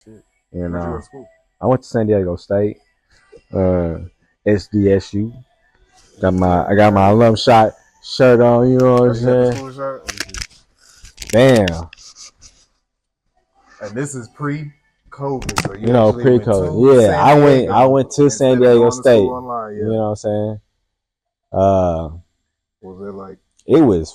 Shit. You Where'd you go know, to school? I went to San Diego State, SDSU. I got my alum shot shirt on. You know what Oh, I'm you got the saying? school shirt? Damn. And this is pre-COVID, so You you know, actually went pre-COVID. to Yeah, San I Diego went to San instead of Diego going to State. school online. You Yeah. know what I'm saying? Uh, Was it like? it was.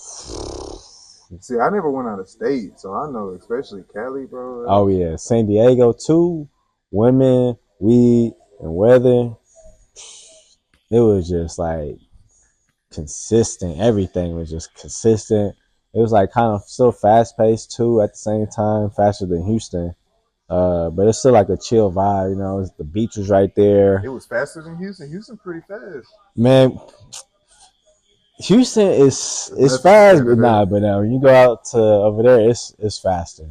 See, I never went out of state, so I know, especially Cali, bro. Oh yeah, San Diego too. Women, weed, and weather. It was just like consistent. Everything was just consistent. It was like kind of still fast paced too at the same time, faster than Houston. But it's still like a chill vibe, you know. The beach was right It there. was faster than Houston. Houston pretty fast. Man, Houston There's is nothing compared fast, to but them. nah, but when you go out to over there, it's faster.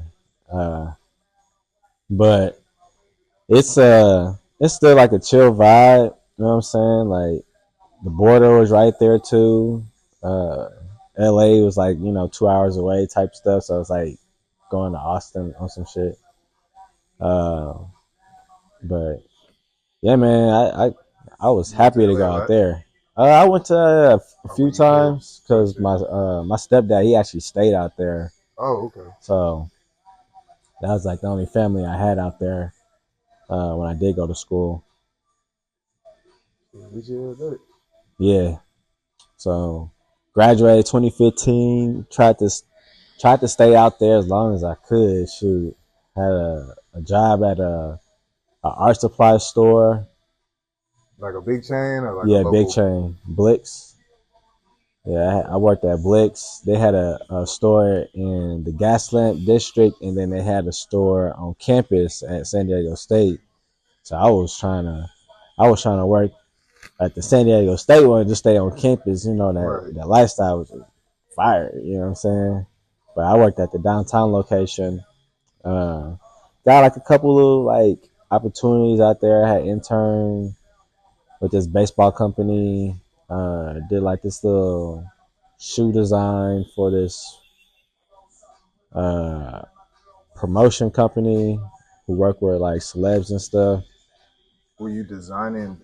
Uh, but it's still like a chill vibe. You know what I'm saying? Like the border was right there too. Uh, LA was like 2 hours away type stuff. So it's like going to Austin on some shit. Uh, but yeah, man, I was You went to happy to LA go a out lot? there. I went to a Or were few you kid? times because Gotcha. my stepdad he actually stayed out there, Oh, okay. so that was like the only family I had out there when I did go to school. We should have that. Yeah, so graduated 2015. Tried to stay out there as long as I could. Shoot, had a job at a art supply store. Like a big chain or like a Yeah, big local? chain, Blix. Yeah, I worked at Blix. They had a store in the Gaslamp district, and then they had a store on campus at San Diego State. So I was trying to work at the San Diego State one, just stay on campus. You know Right. that lifestyle was fire. You know what I'm saying? But I worked at the downtown location. Uh, got like a couple of like opportunities out there. I had interned with this baseball company. Did like this little shoe design for this uh, promotion company who work with like celebs and stuff. Were you designing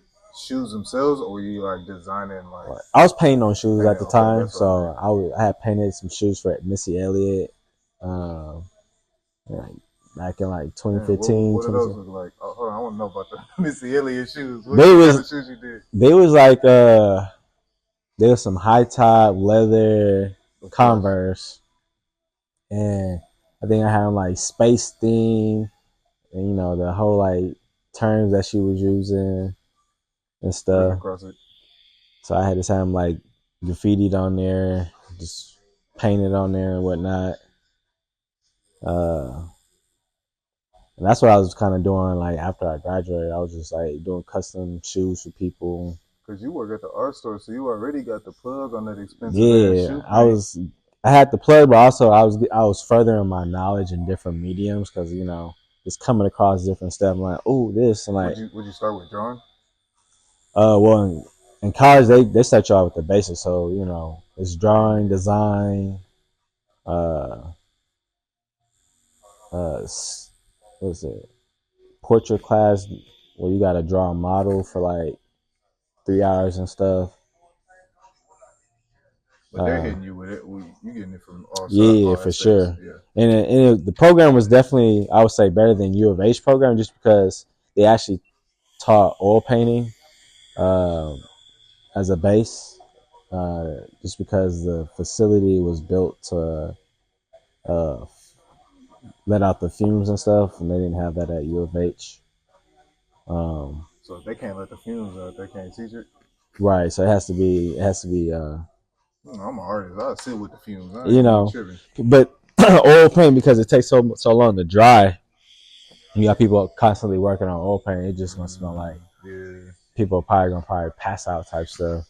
shoes themselves, or were you like designing like I was painting on shoes at painting? the Okay, time, that's what I so mean. I had painted some shoes for Missy Elliot, um, like back in like Man, 2015, what do those 2016. look like? Oh, hold on, I want to know about the Missy Elliot shoes. They What kind was of shoes you did? they was like there was some high top leather Of course. Converse, and I think I had like space theme, and the whole like terms that she was using and Written stuff. across it. So I had to have them like graffitied on there, just painted on there and whatnot. Uh, and that's what I was kind of doing. Like after I graduated, I was just like doing custom shoes for people. Cause you work at the art store, so you already got the plug on that expensive ass Yeah, shoe paint. I had the plug, but also I was furthering my knowledge in different mediums because just coming across different stuff. I'm like, oh, this and like, Would you start with drawing? well, in college they set you out with the basics, so it's drawing, design, uh, what's it, portrait class where you got to draw a model for like 3 hours and stuff. But they're Uh, hitting you with it. You getting it from all sides, yeah, all for aspects. sure. Yeah. The program was definitely, I would say, better than U of H program just because they actually taught oil painting um, as a base. Just because the facility was built to uh, let out the fumes and stuff, and they didn't have that at U of H. Um, So if they can't let the fumes out, they can't teach it. right, so it has to be I'm an artist. I sit with the fumes. I you ain't even know, tripping. but oil paint because it takes so long to dry. You got people constantly working on oil paint. It's just gonna smell like Yeah. people are probably gonna pass out type stuff.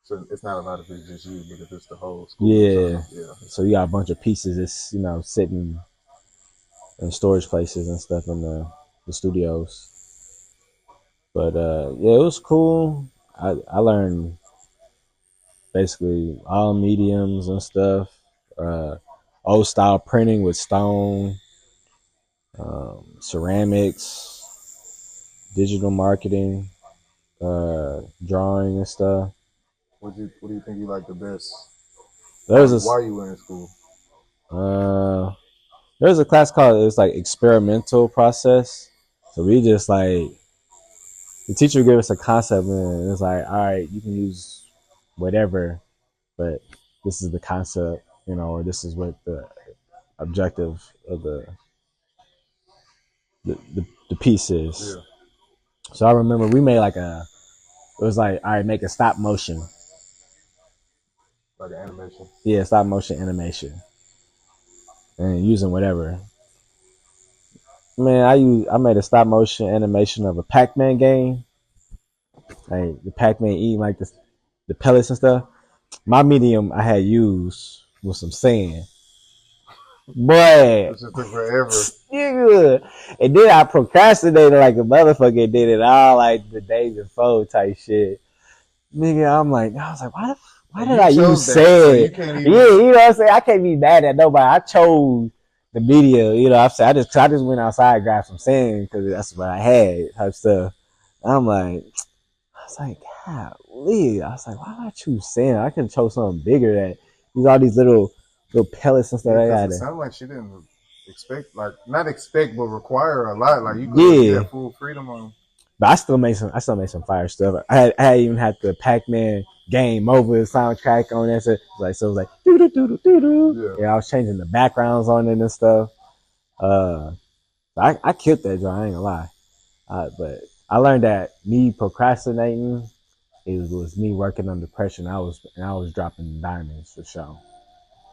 So it's not a lot of it's just you, but if it's the whole school in Yeah. general, yeah. So you got a bunch of pieces that's sitting in storage places and stuff in the studios. But yeah, it was cool. I learned basically all mediums and stuff. Uh, old style printing with stone. ceramics, digital marketing, drawing and stuff. What do you think you like the best? Why are you in school? There was a class called, it was like experimental process. So we just like, the teacher gave us a concept and it was like, all right, you can use whatever, but this is the concept, or this is what the objective of the piece is. Yeah. So I remember we made it was like, all right, make a stop motion. Like an animation? Yeah, stop motion animation. And using whatever. Man, I made a stop motion animation of a Pac-Man game. Like the Pac-Man eating like the pellets and stuff. My medium I had used was some sand. Boy. It just took forever. Nigga. And then I procrastinated like a motherfucker and did it all like the day before type shit. Nigga, I was like, why did I use sand? So yeah, you know what I'm saying? I can't be mad at nobody. I chose the media, I just went outside and grabbed some sand because that's what I had type stuff. I'm like, golly. I was like, why did I choose sand? I could have chose something bigger that all these little pellets and stuff like that. It sounded like she didn't not expect, but require a lot. Like you could have full freedom on. But I still made some fire stuff. I even had the Pac-Man Game Over soundtrack on there. So it was like doo doo doo doo doo. Yeah, I was changing the backgrounds on it and stuff. I killed that joint. I ain't gonna lie. But I learned that me procrastinating, it was me working under pressure, and I was dropping diamonds for sure.